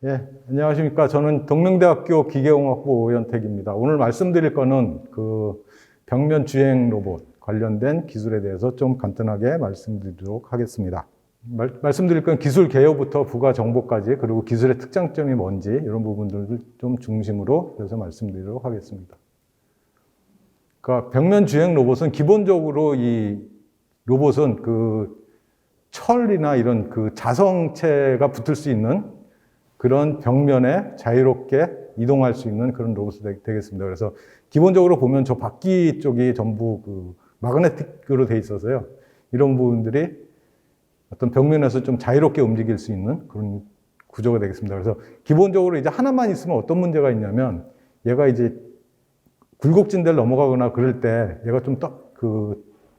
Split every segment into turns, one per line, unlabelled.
예, 안녕하십니까. 저는 동명대학교 기계공학부 오현택입니다. 오늘 말씀드릴 거는 벽면 주행 로봇 관련된 기술에 대해서 좀 간단하게 말씀드리도록 하겠습니다. 말씀드릴 건 기술 개요부터 부가 정보까지, 그리고 기술의 특장점이 뭔지 이런 부분들을 좀 중심으로 해서 말씀드리도록 하겠습니다. 그러니까 벽면 주행 로봇은 기본적으로 이 로봇은 철이나 이런 자성체가 붙을 수 있는 그런 벽면에 자유롭게 이동할 수 있는 그런 로봇이 되겠습니다. 그래서 기본적으로 보면 저 바퀴 쪽이 전부 마그네틱으로 돼 있어서요. 이런 부분들이 어떤 벽면에서 좀 자유롭게 움직일 수 있는 그런 구조가 되겠습니다. 그래서 기본적으로 이제 하나만 있으면 어떤 문제가 있냐면 얘가 이제 굴곡진 데를 넘어가거나 그럴 때 얘가 좀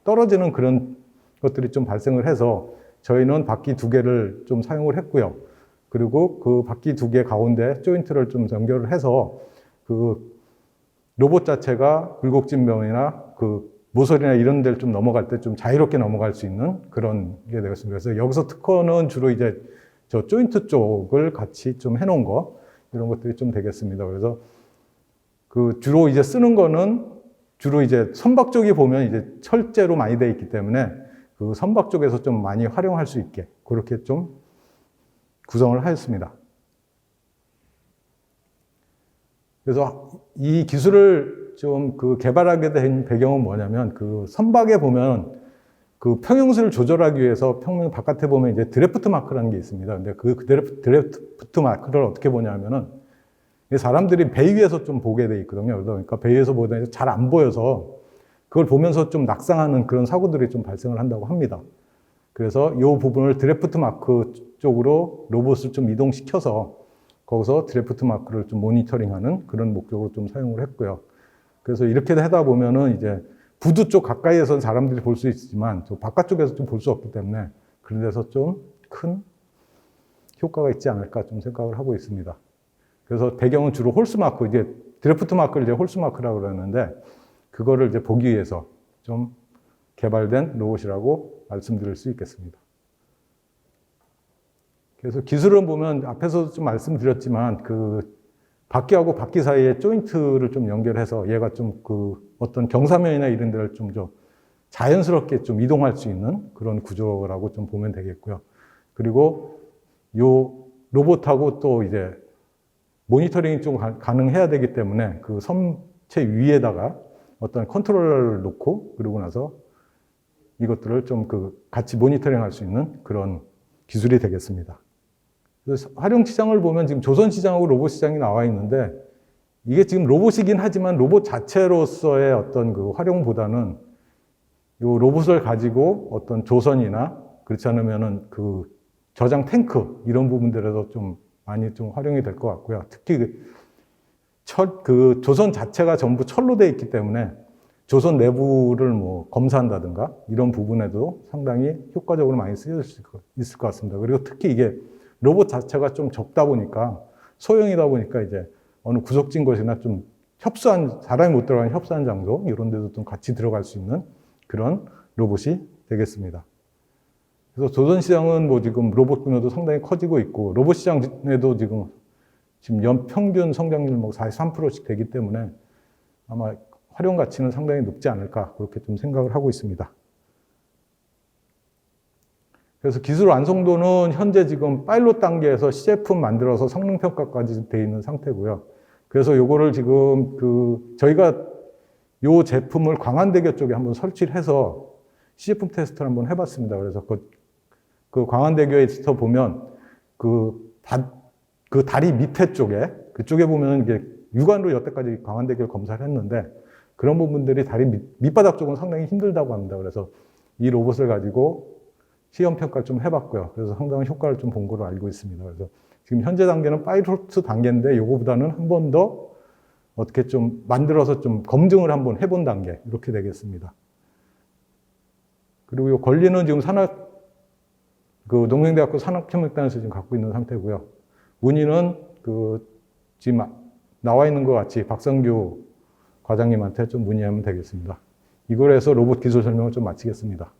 떨어지는 그런 것들이 좀 발생을 해서 저희는 바퀴 두 개를 좀 사용을 했고요. 그리고 그 바퀴 두 개 가운데 조인트를 좀 연결을 해서 로봇 자체가 굴곡진 면이나 모서리나 이런 데를 좀 넘어갈 때 좀 자유롭게 넘어갈 수 있는 그런 게 되겠습니다. 그래서 여기서 특허는 주로 이제 저 조인트 쪽을 같이 좀 해놓은 거, 이런 것들이 좀 되겠습니다. 그래서 주로 이제 쓰는 거는 주로 이제 선박 쪽이 보면 이제 철제로 많이 되어 있기 때문에 그 선박 쪽에서 좀 많이 활용할 수 있게 그렇게 좀 구성을 하였습니다. 그래서 이 기술을 좀 개발하게 된 배경은 뭐냐면 선박에 보면 평형수를 조절하기 위해서 평면 바깥에 보면 이제 드래프트 마크라는 게 있습니다. 근데 드래프트 마크를 어떻게 보냐면은 사람들이 배 위에서 좀 보게 돼 있거든요. 그러니까 배 위에서 보다 잘 안 보여서 그걸 보면서 좀 낙상하는 그런 사고들이 좀 발생을 한다고 합니다. 그래서 이 부분을 드래프트 마크 쪽으로 로봇을 좀 이동시켜서 거기서 드래프트 마크를 좀 모니터링하는 그런 목적으로 좀 사용을 했고요. 그래서 이렇게 하다 보면은 이제 부두 쪽 가까이에서 사람들이 볼 수 있지만 저 바깥쪽에서 좀 볼 수 없기 때문에 그런 데서 좀 큰 효과가 있지 않을까 좀 생각을 하고 있습니다. 그래서 배경은 주로 홀스 마크, 이제 드래프트 마크를 이제 홀스 마크라고 그러는데 그거를 이제 보기 위해서 좀 개발된 로봇이라고 말씀드릴 수 있겠습니다. 그래서 기술은 보면 앞에서도 좀 말씀드렸지만 바퀴하고 바퀴 사이에 조인트를 좀 연결해서 얘가 좀 어떤 경사면이나 이런 데를 좀 자연스럽게 좀 이동할 수 있는 그런 구조라고 좀 보면 되겠고요. 그리고 요 로봇하고 또 이제 모니터링이 좀 가능해야 되기 때문에 섬체 위에다가 어떤 컨트롤러를 놓고 그러고 나서 이것들을 좀 같이 모니터링 할 수 있는 그런 기술이 되겠습니다. 그래서 활용 시장을 보면 지금 조선 시장하고 로봇 시장이 나와 있는데 이게 지금 로봇이긴 하지만 로봇 자체로서의 어떤 활용보다는 이 로봇을 가지고 어떤 조선이나 그렇지 않으면은 저장 탱크 이런 부분들에서 좀 많이 좀 활용이 될 것 같고요. 특히 조선 자체가 전부 철로 되어 있기 때문에 조선 내부를 검사한다든가 이런 부분에도 상당히 효과적으로 많이 쓰여질 수 있을 것 같습니다. 그리고 특히 이게 로봇 자체가 좀 적다 보니까 소형이다 보니까 이제 어느 구석진 곳이나 좀 사람이 못 들어가는 협소한 장소 이런 데도 좀 같이 들어갈 수 있는 그런 로봇이 되겠습니다. 그래서 조선 시장은 지금 로봇 규모도 상당히 커지고 있고 로봇 시장에도 지금 연평균 성장률 43%씩 되기 때문에 아마 활용 가치는 상당히 높지 않을까 그렇게 좀 생각을 하고 있습니다. 그래서 기술 완성도는 현재 지금 파일럿 단계에서 시제품 만들어서 성능 평가까지 되어 있는 상태고요. 그래서 요거를 지금 저희가 요 제품을 광안대교 쪽에 한번 설치를 해서 시제품 테스트를 한번 해봤습니다. 그래서 광안대교에서 보면 다리 밑에 쪽에 그쪽에 보면 이게 육안으로 여태까지 광안대교를 검사를 했는데 그런 부분들이 다리 밑바닥 쪽은 상당히 힘들다고 합니다. 그래서 이 로봇을 가지고 시험 평가를 좀 해봤고요. 그래서 상당한 효과를 좀 본 걸로 알고 있습니다. 그래서 지금 현재 단계는 파일럿 단계인데 요거보다는 한 번 더 어떻게 좀 만들어서 좀 검증을 한번 해본 단계 이렇게 되겠습니다. 그리고 이 권리는 지금 농명대학교 산업협력단에서 지금 갖고 있는 상태고요. 문의는 지금 나와 있는 것 같이 박성규 과장님한테 좀 문의하면 되겠습니다. 이걸 해서 로봇 기술 설명을 좀 마치겠습니다.